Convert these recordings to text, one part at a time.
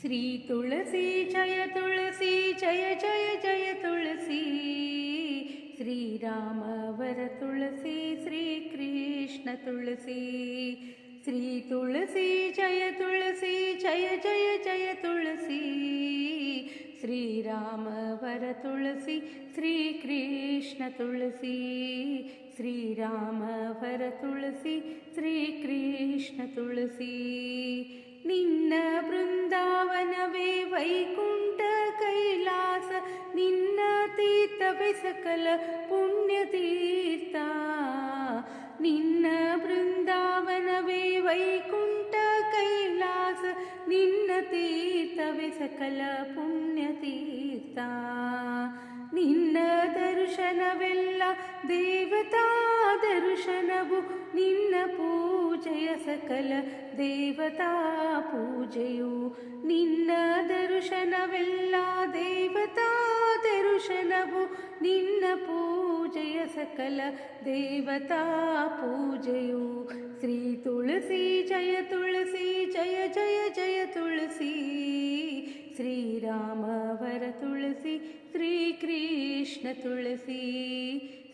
श्री तुलसी जय तुलसी जय जय जय तुलसी। श्री राम वर तुलसी श्री कृष्ण तुलसी। श्री तुलसी जय तुलसी जय जय जय तुलसी। श्री राम वर तुलसी श्री कृष्ण तुलसी। श्री राम वर तुलसी श्री कृष्ण तुलसी। निन्न बृंदावनवे वैकुंठ कैलास निन्न तीर्थवे सकल पुण्य तीर्थ। निन्न बृंदावनवे वैकुंठ कैलास निन्न तीर्थवे सकल पुण्य तीर्थ। ನಿನ್ನ ದರ್ಶನವೆಲ್ಲ ದೇವತಾ ದರ್ಶನವು ನಿನ್ನ ಪೂಜೆಯ ಸಕಲ ದೇವತಾ ಪೂಜೆಯು। ನಿನ್ನ ದರ್ಶನವೆಲ್ಲ ದೇವತಾ ದರ್ಶನವು ನಿನ್ನ ಪೂಜೆಯ ಸಕಲ ದೇವತಾ ಪೂಜೆಯು। ಶ್ರೀ ತುಳಸಿ ಜಯ ತುಳಸಿ ಜಯ ಜಯ ಜಯ ತುಳಸಿ। श्री राम वर तुलसी श्री कृष्ण तुलसी।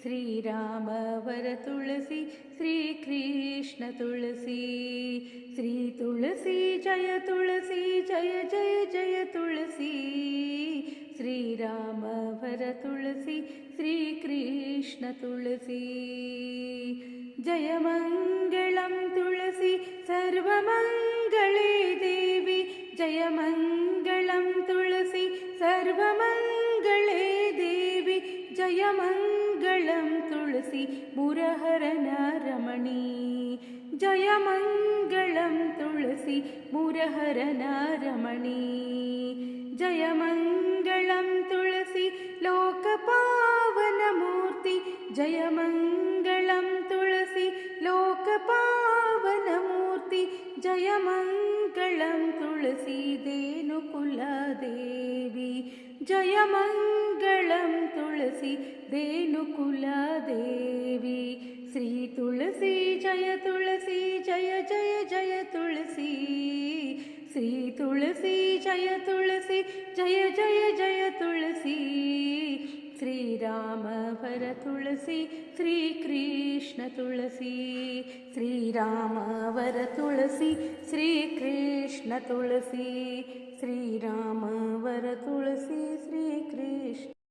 श्री राम वर तुलसी श्री कृष्ण तुलसी। श्री तुलसी जय तुलसी जय जय जय तुलसी। श्री राम वर तुलसी श्री कृष्ण तुलसी। जय मंगलम तुलसी सर्वमंगले देवी। जय मंगलम तुलसी सर्वमंगले देवी। जय मंगलम तुलसी मुरहरन रमणी। जय मंगलम तुलसी मुरहरन रमणी। जय मंगलम तुलसी लोकपावन मूर्ति। जय मंगलम तुलसी लोकपावन मूर्ति। जय मंगलम तुलसी धेनुकुल देवी। जय मंगलम तुलसी धेनुकुल देवी। श्री तुलसी जय तुलसी जय जय जय तुलसी। श्री तुलसी जय तुलसी जय जय जय तुलसी। श्री राम वर तुलसी श्री कृष्ण तुलसी। श्री राम वर तुलसी श्री कृष्ण तुलसी। श्री राम वर तुलसी श्री कृष्ण।